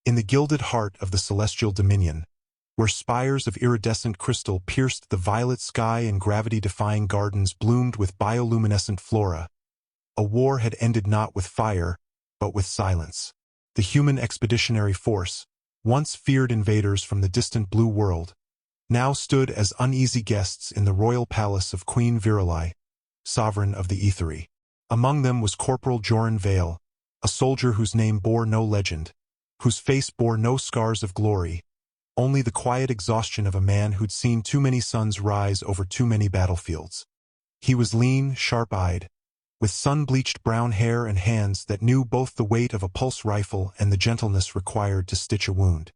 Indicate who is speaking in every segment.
Speaker 1: In the gilded heart of the celestial dominion, where spires of iridescent crystal pierced the violet sky and gravity-defying gardens bloomed with bioluminescent flora, a war had ended not with fire, but with silence. The human expeditionary force, once feared invaders from the distant blue world, now stood as uneasy guests in the royal palace of Queen Virili, sovereign of the Aethery. Among them was Corporal Joran Vale, a soldier whose name bore no legend, whose face bore no scars of glory, only the quiet exhaustion of a man who'd seen too many suns rise over too many battlefields. He was lean, sharp-eyed, with sun-bleached brown hair and hands that knew both the weight of a pulse rifle and the gentleness required to stitch a wound.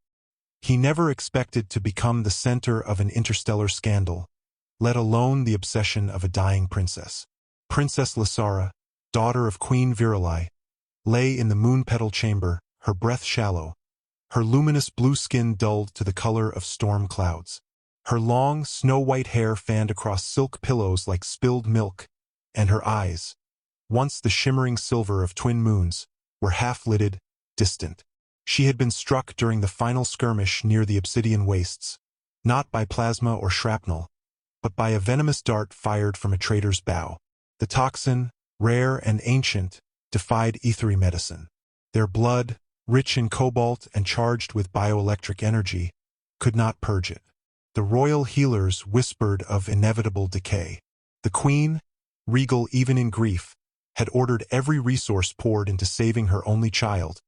Speaker 1: He never expected to become the center of an interstellar scandal, let alone the obsession of a dying princess. Princess Lysara, daughter of Queen Virili, lay in the moon-petal chamber, her breath shallow, her luminous blue skin dulled to the color of storm clouds. Her long, snow-white hair fanned across silk pillows like spilled milk, and her eyes, once the shimmering silver of twin moons, were half-lidded, distant. She had been struck during the final skirmish near the Obsidian Wastes, not by plasma or shrapnel, but by a venomous dart fired from a traitor's bow. The toxin, rare and ancient, defied aethery medicine. Their blood, rich in cobalt and charged with bioelectric energy, could not purge it. The royal healers whispered of inevitable decay. The queen, regal even in grief, had ordered every resource poured into saving her only child,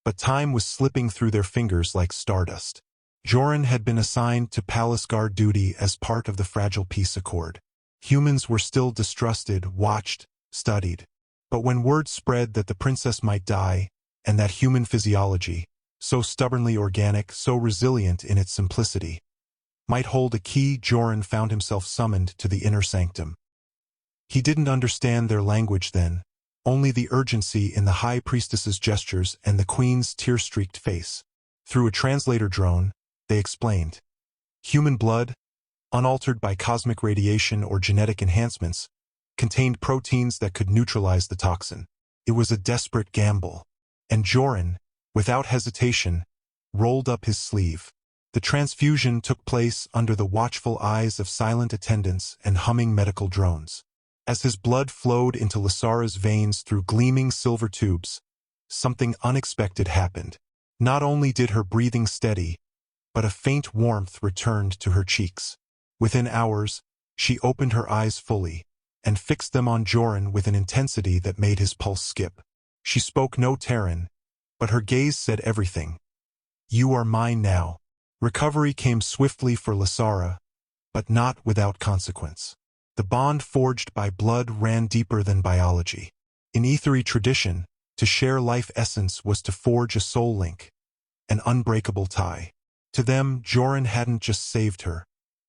Speaker 1: but time was slipping through their fingers like stardust. Joran had been assigned to palace guard duty as part of the fragile peace accord. Humans were still distrusted, watched, studied. But when word spread that the princess might die, and that human physiology, so stubbornly organic, so resilient in its simplicity, might hold a key, Joran found himself summoned to the inner sanctum. He didn't understand their language then, only the urgency in the high priestess's gestures and the queen's tear-streaked face. Through a translator drone, they explained. Human blood, unaltered by cosmic radiation or genetic enhancements, contained proteins that could neutralize the toxin. It was a desperate gamble, and Joran, without hesitation, rolled up his sleeve. The transfusion took place under the watchful eyes of silent attendants and humming medical drones. As his blood flowed into Lysara's veins through gleaming silver tubes, something unexpected happened. Not only did her breathing steady, but a faint warmth returned to her cheeks. Within hours, she opened her eyes fully, and fixed them on Joran with an intensity that made his pulse skip. She spoke no Terran, but her gaze said everything. You are mine now. Recovery came swiftly for Lysara, but not without consequence. The bond forged by blood ran deeper than biology. In aethery tradition, to share life essence was to forge a soul link, an unbreakable tie. To them, Joran hadn't just saved her.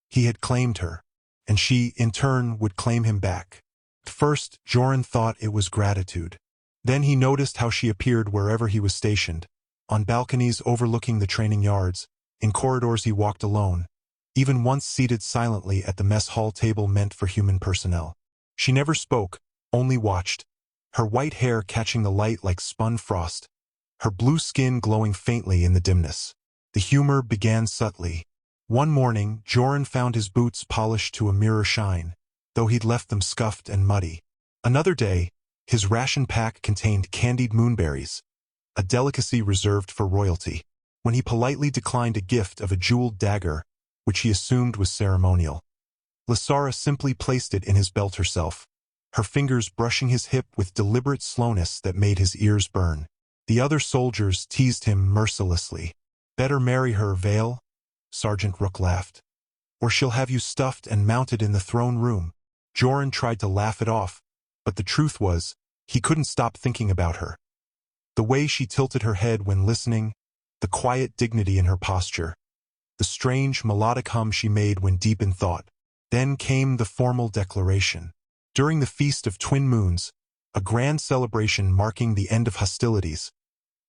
Speaker 1: He had claimed her, and she, in turn, would claim him back. At first, Joran thought it was gratitude. Then he noticed how she appeared wherever he was stationed, on balconies overlooking the training yards, in corridors he walked alone, even once seated silently at the mess hall table meant for human personnel. She never spoke, only watched, her white hair catching the light like spun frost, her blue skin glowing faintly in the dimness. The humor began subtly. One morning, Joran found his boots polished to a mirror shine, though he'd left them scuffed and muddy. Another day, his ration pack contained candied moonberries, a delicacy reserved for royalty. When he politely declined a gift of a jeweled dagger, which he assumed was ceremonial, Lysara simply placed it in his belt herself, her fingers brushing his hip with deliberate slowness that made his ears burn. The other soldiers teased him mercilessly. Better marry her, Vale, Sergeant Rook laughed. Or she'll have you stuffed and mounted in the throne room. Joran tried to laugh it off, but the truth was, he couldn't stop thinking about her. The way she tilted her head when listening, the quiet dignity in her posture, the strange melodic hum she made when deep in thought. Then came the formal declaration. During the Feast of Twin Moons, a grand celebration marking the end of hostilities,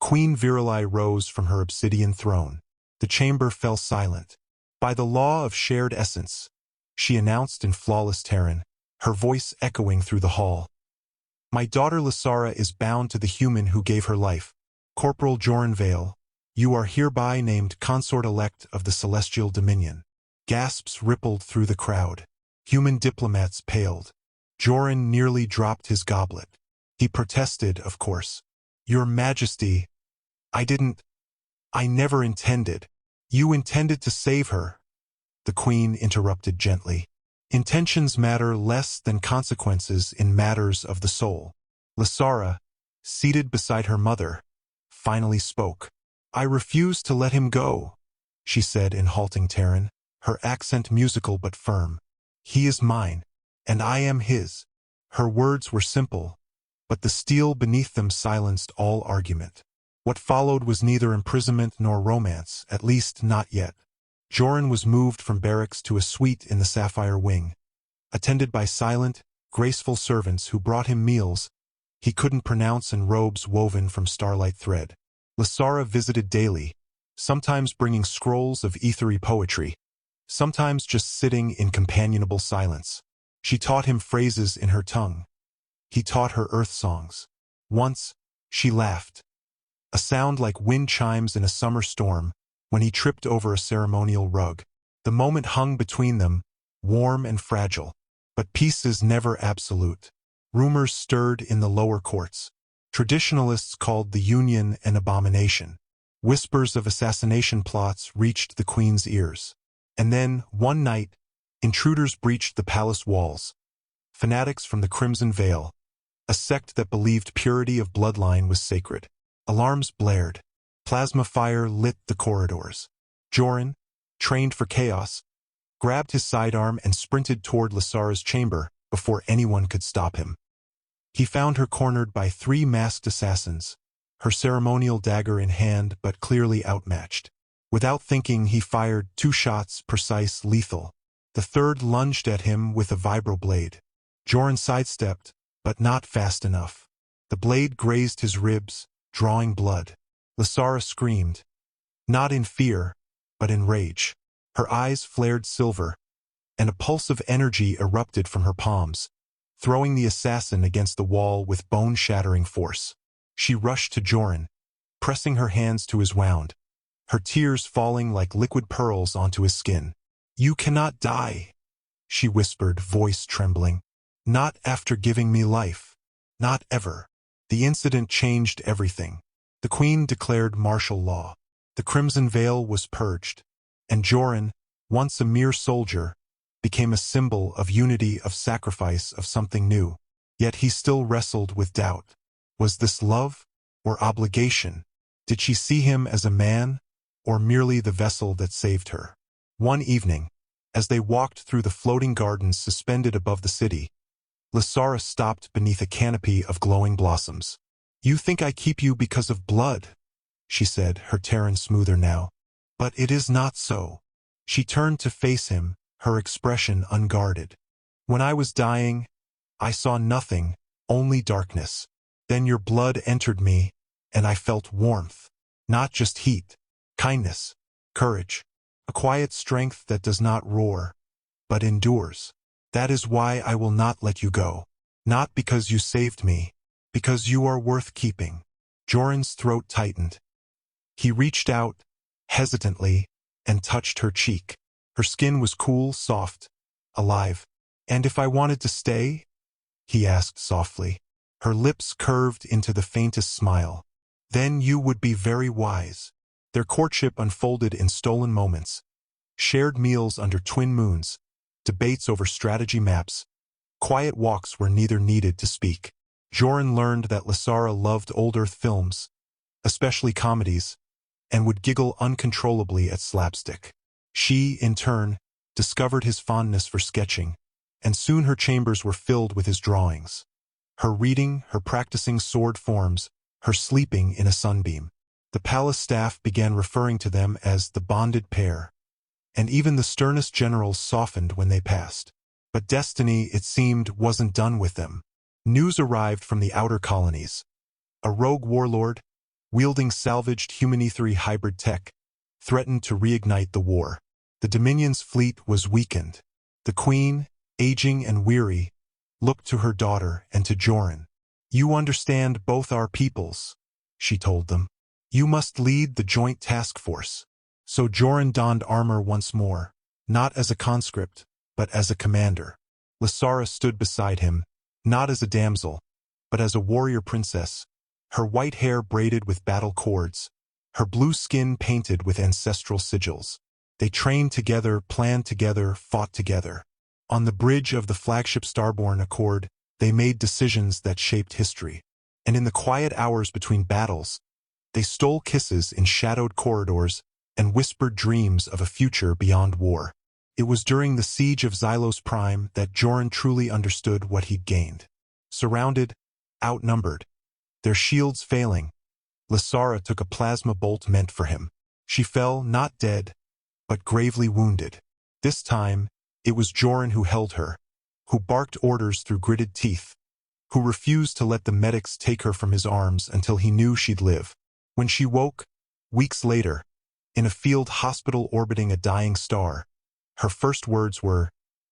Speaker 1: Queen Virili rose from her obsidian throne. The chamber fell silent. By the law of shared essence, she announced in flawless Terran, her voice echoing through the hall. My daughter Lysara is bound to the human who gave her life, Corporal Joran Vale, You are hereby named consort-elect of the Celestial Dominion. Gasps rippled through the crowd. Human diplomats paled. Joran nearly dropped his goblet. He protested, of course. Your Majesty, I never intended. You intended to save her. The Queen interrupted gently. Intentions matter less than consequences in matters of the soul. Lysara, seated beside her mother, finally spoke. I refuse to let him go, she said in halting Terran, her accent musical but firm. He is mine, and I am his. Her words were simple, but the steel beneath them silenced all argument. What followed was neither imprisonment nor romance, at least not yet. Joran was moved from barracks to a suite in the Sapphire Wing. Attended by silent, graceful servants who brought him meals he couldn't pronounce and robes woven from starlight thread. Lysara visited daily, sometimes bringing scrolls of ethery poetry, sometimes just sitting in companionable silence. She taught him phrases in her tongue. He taught her earth songs. Once, she laughed. A sound like wind chimes in a summer storm when he tripped over a ceremonial rug. The moment hung between them, warm and fragile. But peace is never absolute. Rumors stirred in the lower courts. Traditionalists called the union an abomination. Whispers of assassination plots reached the Queen's ears. And then, one night, intruders breached the palace walls. Fanatics from the Crimson Veil, a sect that believed purity of bloodline was sacred. Alarms blared. Plasma fire lit the corridors. Joran, trained for chaos, grabbed his sidearm and sprinted toward Lysara's chamber before anyone could stop him. He found her cornered by 3 masked assassins, her ceremonial dagger in hand but clearly outmatched. Without thinking, he fired 2 shots, precise, lethal. The third lunged at him with a vibroblade. Joran sidestepped, but not fast enough. The blade grazed his ribs, drawing blood. Lysara screamed, not in fear, but in rage. Her eyes flared silver, and a pulse of energy erupted from her palms, throwing the assassin against the wall with bone-shattering force. She rushed to Joran, pressing her hands to his wound, her tears falling like liquid pearls onto his skin. You cannot die, she whispered, voice trembling. Not after giving me life. Not ever. The incident changed everything. The Queen declared martial law. The Crimson Veil was purged, and Joran, once a mere soldier, became a symbol of unity, of sacrifice, of something new. Yet he still wrestled with doubt. Was this love or obligation? Did she see him as a man or merely the vessel that saved her? One evening, as they walked through the floating gardens suspended above the city, Lysara stopped beneath a canopy of glowing blossoms. You think I keep you because of blood, she said, her Terran smoother now. But it is not so. She turned to face him, her expression unguarded. When I was dying, I saw nothing, only darkness. Then your blood entered me, and I felt warmth. Not just heat, kindness, courage. A quiet strength that does not roar, but endures. That is why I will not let you go. Not because you saved me, because you are worth keeping. Joran's throat tightened. He reached out, hesitantly, and touched her cheek. Her skin was cool, soft, alive. And if I wanted to stay? He asked softly. Her lips curved into the faintest smile. Then you would be very wise. Their courtship unfolded in stolen moments. Shared meals under twin moons, debates over strategy maps, quiet walks where neither needed to speak. Joran learned that Lysara loved old Earth films, especially comedies, and would giggle uncontrollably at slapstick. She, in turn, discovered his fondness for sketching, and soon her chambers were filled with his drawings. Her reading, her practicing sword forms, her sleeping in a sunbeam. The palace staff began referring to them as the bonded pair, and even the sternest generals softened when they passed. But destiny, it seemed, wasn't done with them. News arrived from the outer colonies. A rogue warlord, wielding salvaged human-ethery hybrid tech, threatened to reignite the war. The Dominion's fleet was weakened. The Queen, aging and weary, looked to her daughter and to Joran. You understand both our peoples, she told them. You must lead the joint task force. So Joran donned armor once more, not as a conscript, but as a commander. Lysara stood beside him, not as a damsel, but as a warrior princess, her white hair braided with battle cords, her blue skin painted with ancestral sigils. They trained together, planned together, fought together. On the bridge of the flagship Starborn Accord, they made decisions that shaped history. And in the quiet hours between battles, they stole kisses in shadowed corridors and whispered dreams of a future beyond war. It was during the siege of Xylos Prime that Joran truly understood what he'd gained. Surrounded, outnumbered, their shields failing, Lysara took a plasma bolt meant for him. She fell, not dead, but gravely wounded. This time, it was Joran who held her, who barked orders through gritted teeth, who refused to let the medics take her from his arms until he knew she'd live. When she woke, weeks later, in a field hospital orbiting a dying star, her first words were,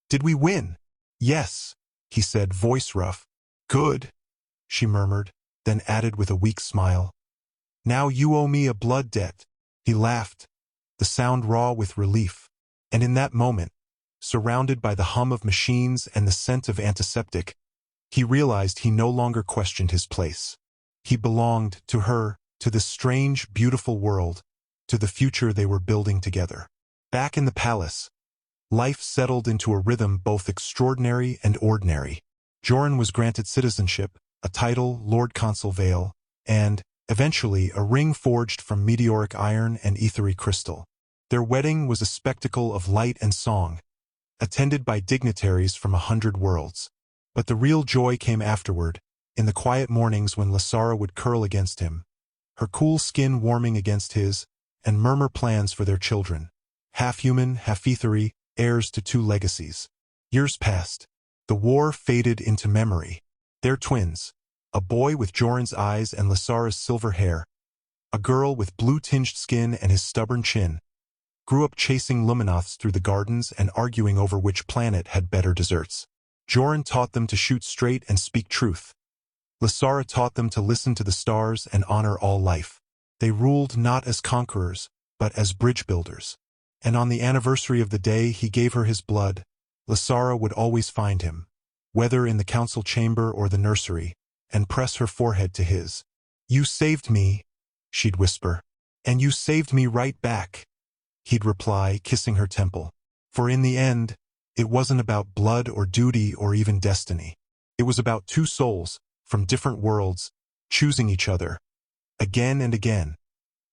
Speaker 1: "Did we win?" "Yes," he said, voice rough. "Good," she murmured, then added with a weak smile, "Now you owe me a blood debt." He laughed, the sound raw with relief, and in that moment, surrounded by the hum of machines and the scent of antiseptic, he realized he no longer questioned his place. He belonged to her, to this strange, beautiful world, to the future they were building together. Back in the palace, life settled into a rhythm both extraordinary and ordinary. Joran was granted citizenship, a title, Lord Consul Vale, and, eventually, a ring forged from meteoric iron and ethery crystal. Their wedding was a spectacle of light and song, attended by dignitaries from 100 worlds. But the real joy came afterward, in the quiet mornings when Lysara would curl against him, her cool skin warming against his, and murmur plans for their children. Half human, half ethery, heirs to 2 legacies. Years passed. The war faded into memory. Their twins, a boy with Joran's eyes and Lysara's silver hair, a girl with blue-tinged skin and his stubborn chin, grew up chasing Luminoths through the gardens and arguing over which planet had better desserts. Joran taught them to shoot straight and speak truth. Lysara taught them to listen to the stars and honor all life. They ruled not as conquerors, but as bridge builders. And on the anniversary of the day he gave her his blood, Lysara would always find him, whether in the council chamber or the nursery, and press her forehead to his. "You saved me," she'd whisper. "And you saved me right back," he'd reply, kissing her temple. For in the end, it wasn't about blood or duty or even destiny. It was about 2 souls, from different worlds, choosing each other, again and again,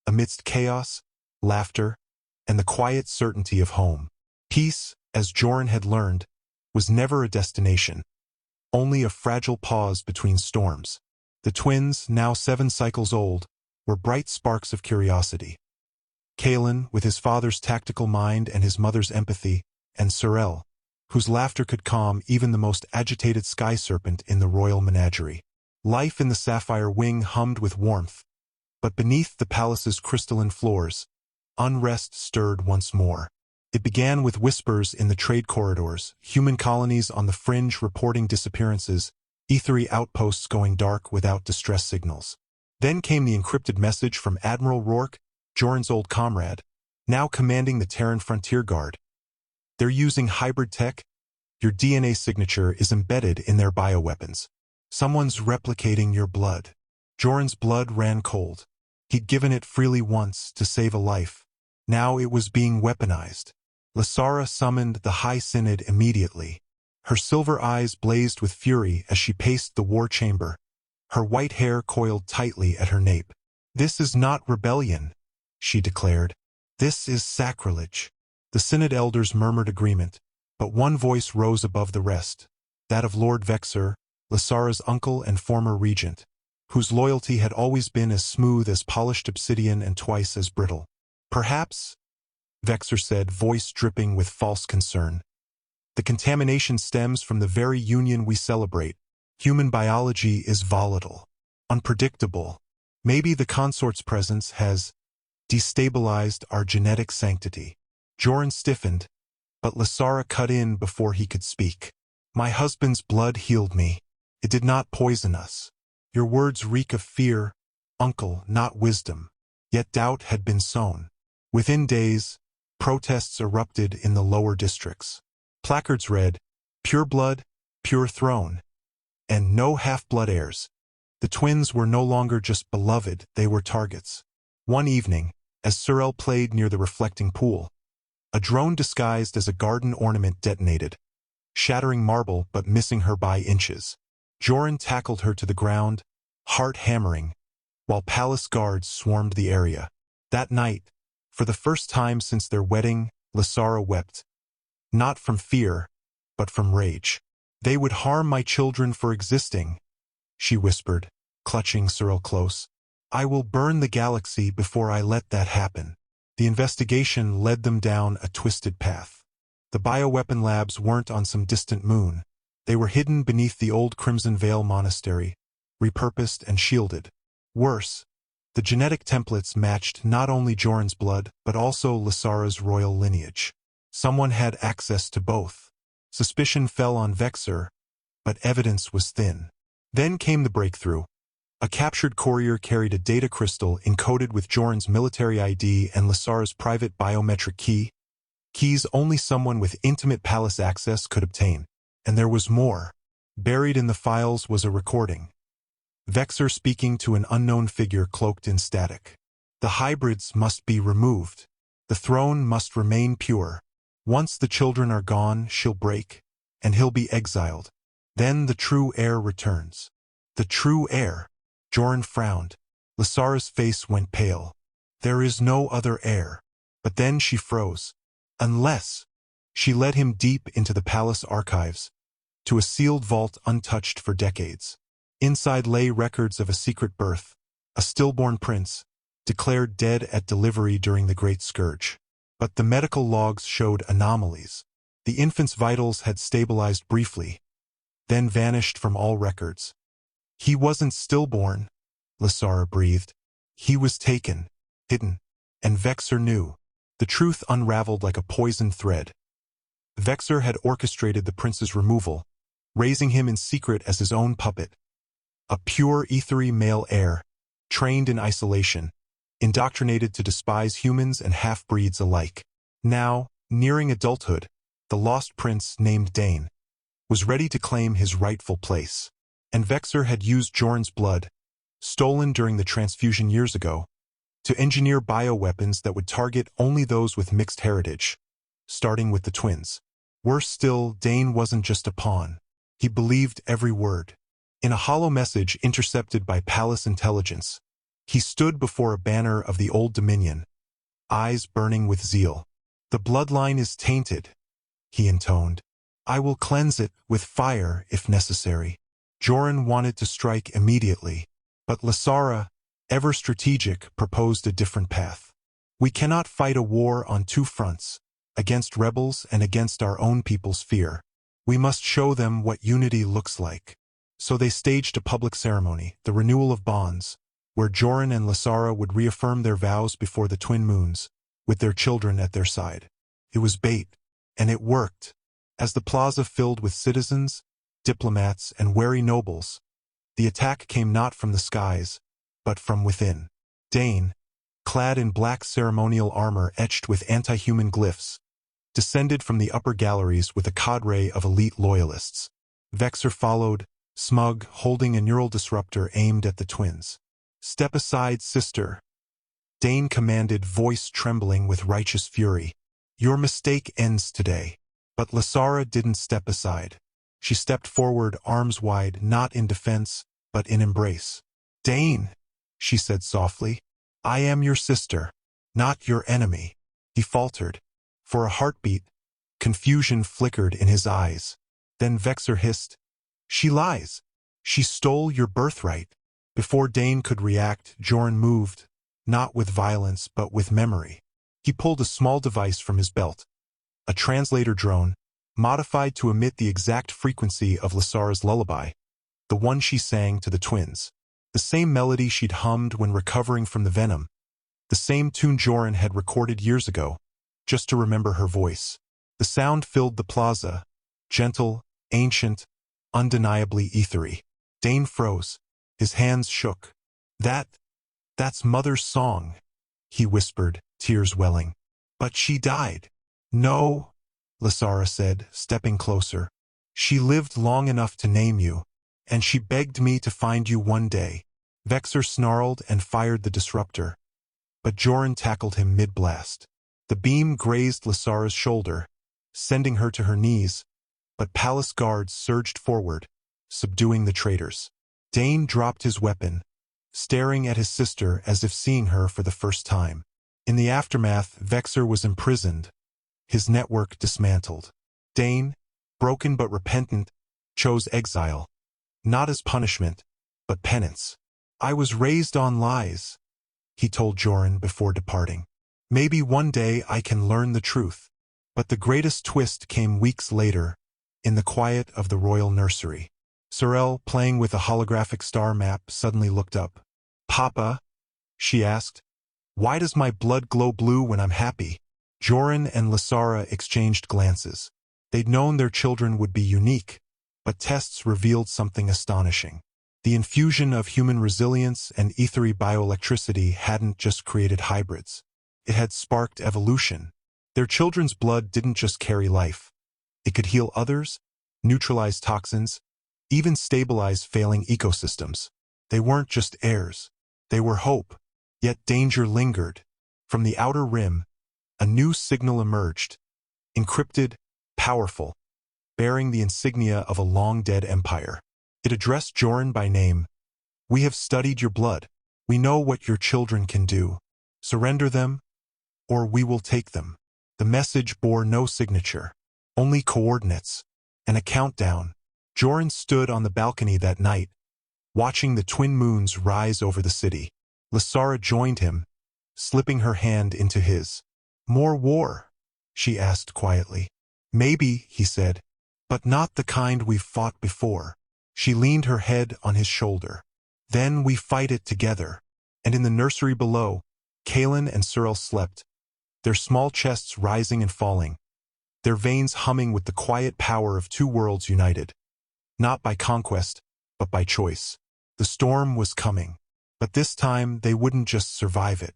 Speaker 1: amidst chaos, laughter, and the quiet certainty of home. Peace, as Joran had learned, was never a destination, only a fragile pause between storms. The twins, now 7 cycles old, were bright sparks of curiosity. Kalen, with his father's tactical mind and his mother's empathy, and Sorel, whose laughter could calm even the most agitated sky serpent in the royal menagerie. Life in the sapphire wing hummed with warmth, but beneath the palace's crystalline floors, unrest stirred once more. It began with whispers in the trade corridors, human colonies on the fringe reporting disappearances, ethery outposts going dark without distress signals. Then came the encrypted message from Admiral Rourke, Joran's old comrade, now commanding the Terran Frontier Guard. "They're using hybrid tech. Your DNA signature is embedded in their bioweapons. Someone's replicating your blood." Joran's blood ran cold. He'd given it freely once to save a life. Now it was being weaponized. Lysara summoned the High Synod immediately. Her silver eyes blazed with fury as she paced the war chamber, her white hair coiled tightly at her nape. "This is not rebellion," she declared. "This is sacrilege." The Synod elders murmured agreement, but one voice rose above the rest, that of Lord Vexer, Lysara's uncle and former regent, whose loyalty had always been as smooth as polished obsidian and twice as brittle. "Perhaps," Vexer said, voice dripping with false concern, "the contamination stems from the very union we celebrate. Human biology is volatile, unpredictable. Maybe the consort's presence has destabilized our genetic sanctity." Joran stiffened, but Lysara cut in before he could speak. "My husband's blood healed me. It did not poison us. Your words reek of fear, uncle, not wisdom." Yet doubt had been sown. Within days, protests erupted in the lower districts. Placards read, "Pure blood, pure throne," and "No half-blood heirs." The twins were no longer just beloved, they were targets. One evening, as Sorel played near the reflecting pool, a drone disguised as a garden ornament detonated, shattering marble but missing her by inches. Joran tackled her to the ground, heart hammering, while palace guards swarmed the area. That night, for the first time since their wedding, Lysara wept. Not from fear, but from rage. "They would harm my children for existing," she whispered, clutching Sorel close. "I will burn the galaxy before I let that happen." The investigation led them down a twisted path. The bioweapon labs weren't on some distant moon. They were hidden beneath the old Crimson Veil monastery, repurposed and shielded. Worse, the genetic templates matched not only Joran's blood, but also Lysara's royal lineage. Someone had access to both. Suspicion fell on Vexer, but evidence was thin. Then came the breakthrough. A captured courier carried a data crystal encoded with Joran's military ID and Lysara's private biometric key, keys only someone with intimate palace access could obtain. And there was more. Buried in the files was a recording. Vexer speaking to an unknown figure cloaked in static. "The hybrids must be removed. The throne must remain pure. Once the children are gone, she'll break, and he'll be exiled. Then the true heir returns." "The true heir?" Joran frowned. Lysara's face went pale. "There is no other heir." But then she froze. "Unless..." She led him deep into the palace archives, to a sealed vault untouched for decades. Inside lay records of a secret birth, a stillborn prince, declared dead at delivery during the Great Scourge. But the medical logs showed anomalies. The infant's vitals had stabilized briefly, then vanished from all records. "He wasn't stillborn," Lysara breathed. "He was taken, hidden." And Vexer knew. The truth unraveled like a poisoned thread. Vexer had orchestrated the prince's removal, raising him in secret as his own puppet. A pure ethery male heir, trained in isolation, indoctrinated to despise humans and half-breeds alike. Now, nearing adulthood, the lost prince, named Dane, was ready to claim his rightful place. And Vexer had used Joran's blood, stolen during the transfusion years ago, to engineer bioweapons that would target only those with mixed heritage, starting with the twins. Worse still, Dane wasn't just a pawn. He believed every word. In a hollow message intercepted by palace intelligence, he stood before a banner of the Old Dominion, eyes burning with zeal. "The bloodline is tainted," he intoned. "I will cleanse it with fire if necessary." Joran wanted to strike immediately, but Lysara, ever strategic, proposed a different path. "We cannot fight a war on two fronts, against rebels and against our own people's fear. We must show them what unity looks like." So they staged a public ceremony, the renewal of bonds, where Joran and Lysara would reaffirm their vows before the twin moons, with their children at their side. It was bait, and it worked. As the plaza filled with citizens, diplomats, and wary nobles, the attack came not from the skies, but from within. Dane, clad in black ceremonial armor etched with anti-human glyphs, descended from the upper galleries with a cadre of elite loyalists. Vexer followed, smug, holding a neural disruptor aimed at the twins. "Step aside, sister," Dane commanded, voice trembling with righteous fury. "Your mistake ends today." But Lysara didn't step aside. She stepped forward, arms wide, not in defense, but in embrace. "Dane," she said softly, "I am your sister, not your enemy." He faltered. For a heartbeat, confusion flickered in his eyes. Then Vexer hissed, "She lies. She stole your birthright." Before Dane could react, Joran moved, not with violence but with memory. He pulled a small device from his belt, a translator drone, modified to emit the exact frequency of Lysara's lullaby, the one she sang to the twins. The same melody she'd hummed when recovering from the venom, the same tune Joran had recorded years ago, just to remember her voice. The sound filled the plaza, gentle, ancient, undeniably ethery. Dane froze. His hands shook. That's Mother's song," he whispered, tears welling. But she died. No, Lysara said, stepping closer. She lived long enough to name you, and she begged me to find you one day. Vexor snarled and fired the disruptor, but Joran tackled him mid-blast. The beam grazed Lysara's shoulder, sending her to her knees, but palace guards surged forward, subduing the traitors. Dane dropped his weapon, staring at his sister as if seeing her for the first time. In the aftermath, Vexor was imprisoned, his network dismantled. Dane, broken but repentant, chose exile, not as punishment, but penance. I was raised on lies, he told Joran before departing. Maybe one day I can learn the truth. But the greatest twist came weeks later, in the quiet of the royal nursery. Sorel, playing with a holographic star map, suddenly looked up. Papa, she asked, why does my blood glow blue when I'm happy? Joran and Lysara exchanged glances. They'd known their children would be unique, but tests revealed something astonishing. The infusion of human resilience and ethery bioelectricity hadn't just created hybrids. It had sparked evolution. Their children's blood didn't just carry life. It could heal others, neutralize toxins, even stabilize failing ecosystems. They weren't just heirs. They were hope. Yet danger lingered. From the outer rim, a new signal emerged. Encrypted, powerful, bearing the insignia of a long-dead empire. It addressed Joran by name. We have studied your blood. We know what your children can do. Surrender them, or we will take them. The message bore no signature, only coordinates, and a countdown. Joran stood on the balcony that night, watching the twin moons rise over the city. Lysara joined him, slipping her hand into his. More war, she asked quietly. Maybe, he said, but not the kind we've fought before. She leaned her head on his shoulder. Then we fight it together. And in the nursery below, Kaelin and Sorel slept, their small chests rising and falling, their veins humming with the quiet power of two worlds united. Not by conquest, but by choice. The storm was coming, but this time they wouldn't just survive it.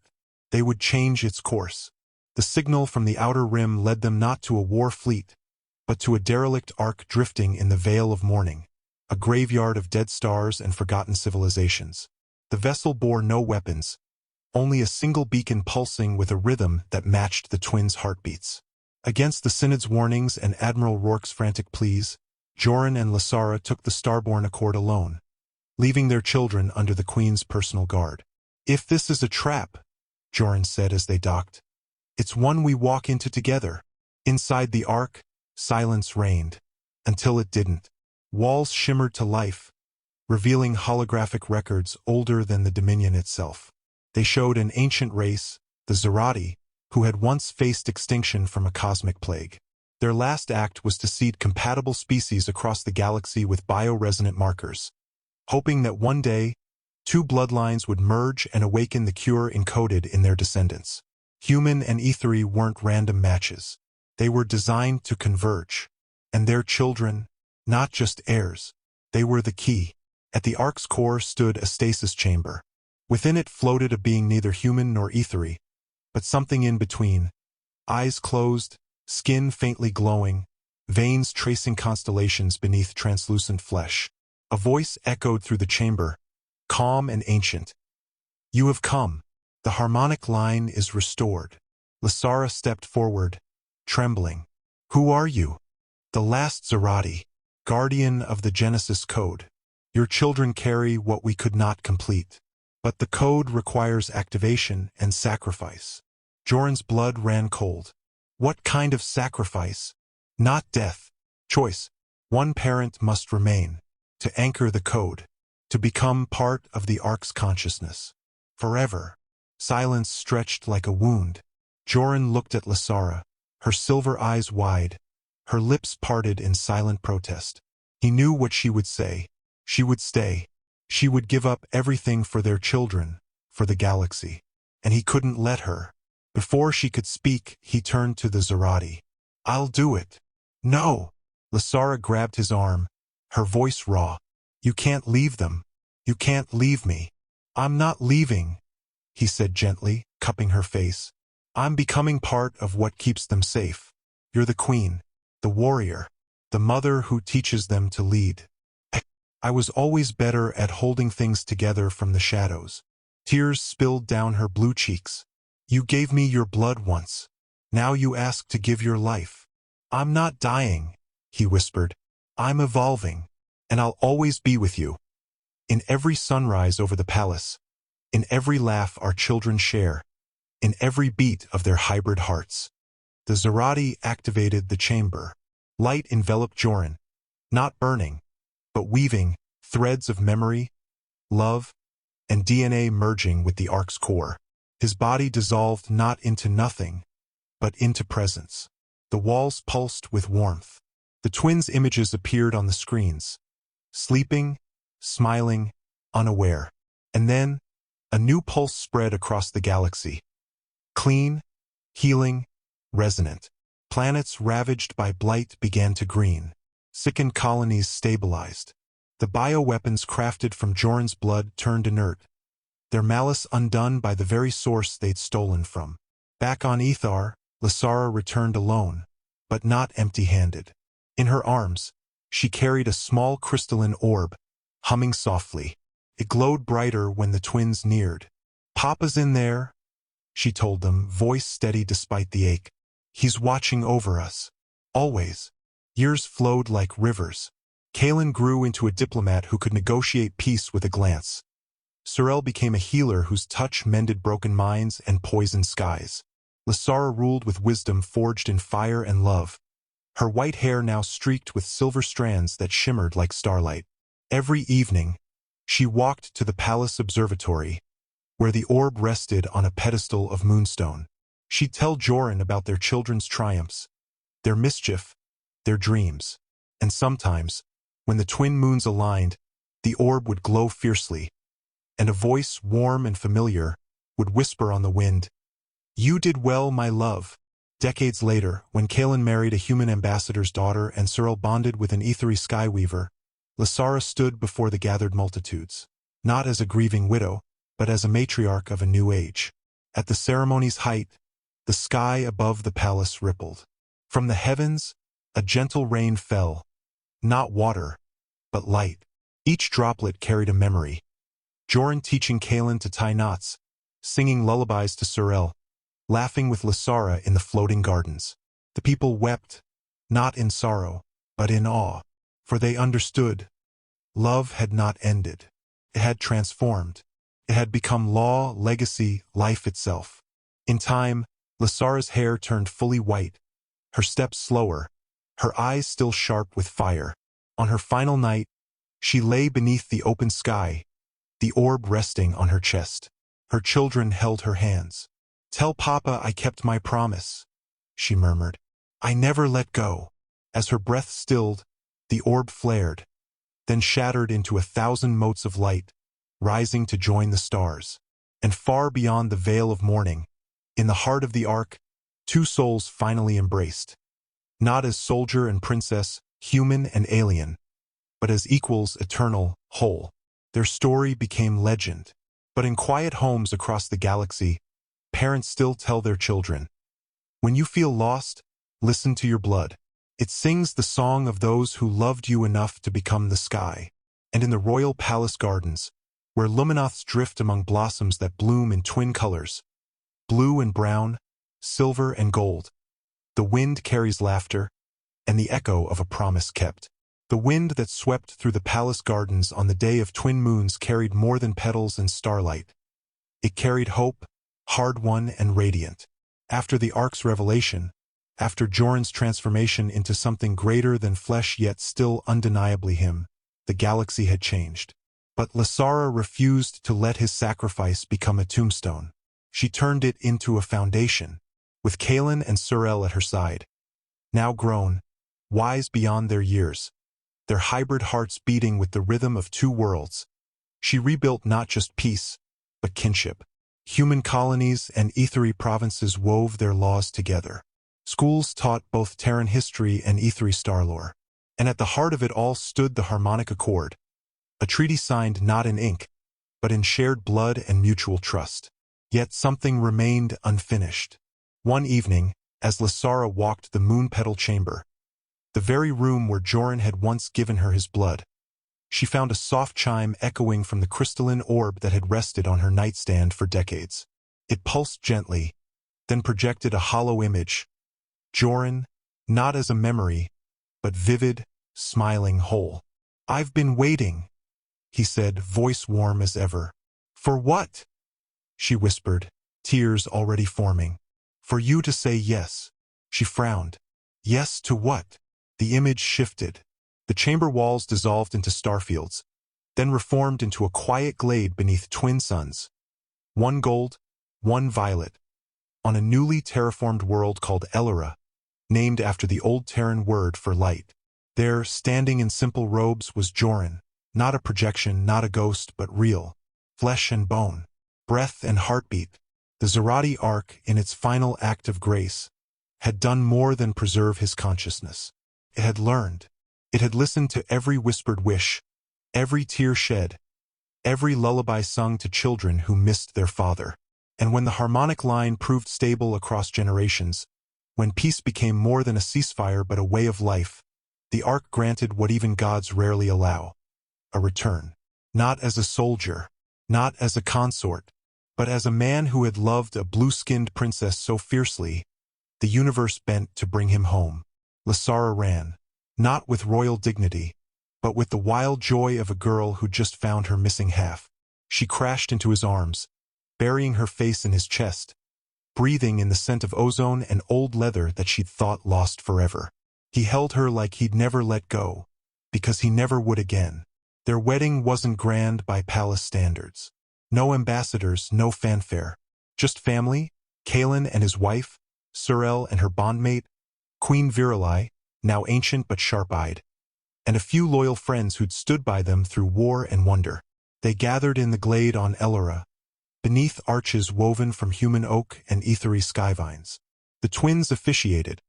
Speaker 1: They would change its course. The signal from the outer rim led them not to a war fleet, but to a derelict ark drifting in the veil of morning, a graveyard of dead stars and forgotten civilizations. The vessel bore no weapons, only a single beacon pulsing with a rhythm that matched the twins' heartbeats. Against the Synod's warnings and Admiral Rourke's frantic pleas, Joran and Lysara took the starborn accord alone, leaving their children under the Queen's personal guard. If this is a trap, Joran said as they docked, it's one we walk into together. Inside the ark, silence reigned, until it didn't. Walls shimmered to life, revealing holographic records older than the Dominion itself. They showed an ancient race, the Zerati, who had once faced extinction from a cosmic plague. Their last act was to seed compatible species across the galaxy with bioresonant markers, hoping that one day, two bloodlines would merge and awaken the cure encoded in their descendants. Human and ethery weren't random matches. They were designed to converge. And their children, not just heirs, they were the key. At the ark's core stood a stasis chamber. Within it floated a being neither human nor ethery, but something in between. Eyes closed, skin faintly glowing, veins tracing constellations beneath translucent flesh. A voice echoed through the chamber, calm and ancient. You have come. The harmonic line is restored. Lysara stepped forward, trembling. Who are you? The last Zerati, guardian of the Genesis Code. Your children carry what we could not complete. But the code requires activation and sacrifice. Joran's blood ran cold. What kind of sacrifice? Not death. Choice. One parent must remain, to anchor the code, to become part of the ark's consciousness. Forever. Silence stretched like a wound. Joran looked at Lysara, her silver eyes wide, her lips parted in silent protest. He knew what she would say. She would stay. She would give up everything for their children, for the galaxy. And he couldn't let her. Before she could speak, he turned to the Zerati. I'll do it. No. Lysara grabbed his arm, her voice raw. You can't leave them. You can't leave me. I'm not leaving, he said gently, cupping her face. I'm becoming part of what keeps them safe. You're the queen, the warrior, the mother who teaches them to lead. I was always better at holding things together from the shadows. Tears spilled down her blue cheeks. You gave me your blood once. Now you ask to give your life. I'm not dying, he whispered. I'm evolving, and I'll always be with you. In every sunrise over the palace, in every laugh our children share, in every beat of their hybrid hearts. The Zarati activated the chamber. Light enveloped Joran, not burning, but weaving threads of memory, love, and DNA merging with the Ark's core. His body dissolved not into nothing, but into presence. The walls pulsed with warmth. The twins' images appeared on the screens, sleeping, smiling, unaware. And then, a new pulse spread across the galaxy. Clean, healing, resonant. Planets ravaged by blight began to green. Sickened colonies stabilized. The bioweapons crafted from Joran's blood turned inert, their malice undone by the very source they'd stolen from. Back on Ethar, Lasara returned alone, but not empty-handed. In her arms, she carried a small crystalline orb, humming softly. It glowed brighter when the twins neared. "Papa's in there," she told them, voice steady despite the ache. "He's watching over us. Always." Years flowed like rivers. Kalen grew into a diplomat who could negotiate peace with a glance. Sorel became a healer whose touch mended broken minds and poisoned skies. Lasara ruled with wisdom forged in fire and love. Her white hair now streaked with silver strands that shimmered like starlight. Every evening, she walked to the palace observatory, where the orb rested on a pedestal of moonstone. She'd tell Joran about their children's triumphs, their mischief, their dreams. And sometimes, when the twin moons aligned, the orb would glow fiercely, and a voice warm and familiar would whisper on the wind, "You did well, my love." Decades later, when Kalen married a human ambassador's daughter and Sorel bonded with an ethery skyweaver, Lasara stood before the gathered multitudes, not as a grieving widow, but as a matriarch of a new age. At the ceremony's height, the sky above the palace rippled. From the heavens, a gentle rain fell, not water, but light. Each droplet carried a memory. Joran teaching Kalen to tie knots, singing lullabies to Sorel, laughing with Lasara in the floating gardens. The people wept, not in sorrow, but in awe, for they understood. Love had not ended. It had transformed. It had become law, legacy, life itself. In time, Lasara's hair turned fully white, her steps slower, her eyes still sharp with fire. On her final night, she lay beneath the open sky, the orb resting on her chest. Her children held her hands. "Tell Papa I kept my promise," she murmured. "I never let go." As her breath stilled, the orb flared, then shattered into 1,000 motes of light, rising to join the stars. And far beyond the veil of morning, in the heart of the Ark, two souls finally embraced. Not as soldier and princess, human and alien, but as equals eternal, whole. Their story became legend. But in quiet homes across the galaxy, parents still tell their children, "When you feel lost, listen to your blood. It sings the song of those who loved you enough to become the sky." And in the royal palace gardens, where luminoths drift among blossoms that bloom in twin colors, blue and brown, silver and gold, the wind carries laughter and the echo of a promise kept. The wind that swept through the palace gardens on the day of twin moons carried more than petals and starlight. It carried hope, hard-won and radiant. After the Ark's revelation, after Joran's transformation into something greater than flesh yet still undeniably him, the galaxy had changed. But Lasara refused to let his sacrifice become a tombstone. She turned it into a foundation, with Kalen and Sorel at her side. Now grown, wise beyond their years, their hybrid hearts beating with the rhythm of two worlds, she rebuilt not just peace, but kinship. Human colonies and ethery provinces wove their laws together. Schools taught both Terran history and ethery star lore. And at the heart of it all stood the Harmonic Accord, a treaty signed not in ink, but in shared blood and mutual trust. Yet something remained unfinished. One evening, as Lasara walked the moon-petal chamber, the very room where Joran had once given her his blood, she found a soft chime echoing from the crystalline orb that had rested on her nightstand for decades. It pulsed gently, then projected a hollow image. Joran, not as a memory, but vivid, smiling whole. "I've been waiting," he said, voice warm as ever. "For what?" she whispered, tears already forming. "For you to say yes." She frowned. Yes to what? The image shifted. The chamber walls dissolved into starfields, then reformed into a quiet glade beneath twin suns. One gold, one violet, on a newly terraformed world called Elora, named after the old Terran word for light. There, standing in simple robes, was Joran, not a projection, not a ghost, but real, flesh and bone, breath and heartbeat. The Zarati arc, in its final act of grace, had done more than preserve his consciousness. It had learned. It had listened to every whispered wish, every tear shed, every lullaby sung to children who missed their father. And when the harmonic line proved stable across generations, when peace became more than a ceasefire but a way of life, the arc granted what even gods rarely allow: a return. Not as a soldier, not as a consort, but as a man who had loved a blue-skinned princess so fiercely, the universe bent to bring him home. Lasara ran, not with royal dignity, but with the wild joy of a girl who just found her missing half. She crashed into his arms, burying her face in his chest, breathing in the scent of ozone and old leather that she'd thought lost forever. He held her like he'd never let go, because he never would again. Their wedding wasn't grand by palace standards. No ambassadors, no fanfare. Just family, Kalen and his wife, Surel and her bondmate, Queen Virilai, now ancient but sharp-eyed, and a few loyal friends who'd stood by them through war and wonder. They gathered in the glade on Elora, beneath arches woven from human oak and ethery skyvines. The twins officiated,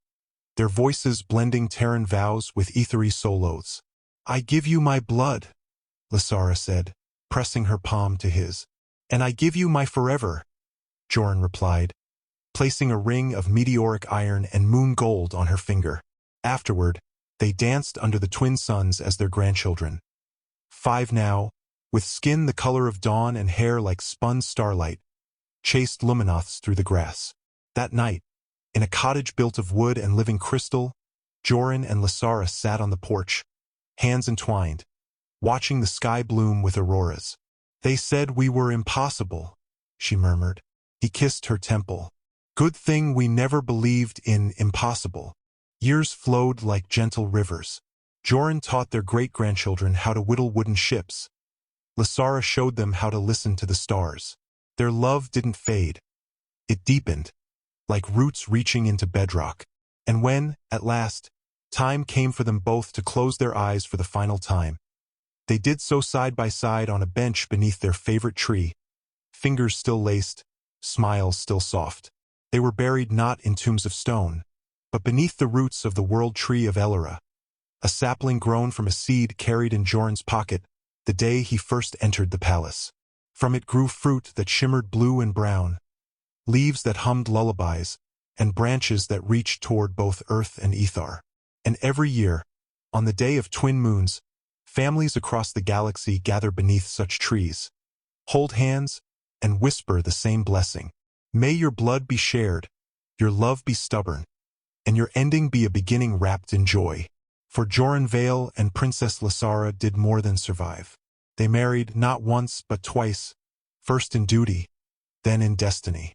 Speaker 1: their voices blending Terran vows with ethery soul oaths. "I give you my blood," Lasara said, pressing her palm to his. "And I give you my forever," Joran replied, placing a ring of meteoric iron and moon gold on her finger. Afterward, they danced under the twin suns as their grandchildren. 5 now, with skin the color of dawn and hair like spun starlight, chased luminoths through the grass. That night, in a cottage built of wood and living crystal, Joran and Lasara sat on the porch, hands entwined, watching the sky bloom with auroras. "They said we were impossible," she murmured. He kissed her temple. "Good thing we never believed in impossible." Years flowed like gentle rivers. Joran taught their great-grandchildren how to whittle wooden ships. Lasara showed them how to listen to the stars. Their love didn't fade. It deepened, like roots reaching into bedrock. And when, at last, time came for them both to close their eyes for the final time, they did so side by side on a bench beneath their favorite tree, fingers still laced, smiles still soft. They were buried not in tombs of stone, but beneath the roots of the world tree of Elora, a sapling grown from a seed carried in Joran's pocket the day he first entered the palace. From it grew fruit that shimmered blue and brown, leaves that hummed lullabies, and branches that reached toward both earth and ether. And every year, on the day of twin moons, families across the galaxy gather beneath such trees, hold hands, and whisper the same blessing. May your blood be shared, your love be stubborn, and your ending be a beginning wrapped in joy. For Joran Vale and Princess Lasara did more than survive. They married not once but twice, first in duty, then in destiny.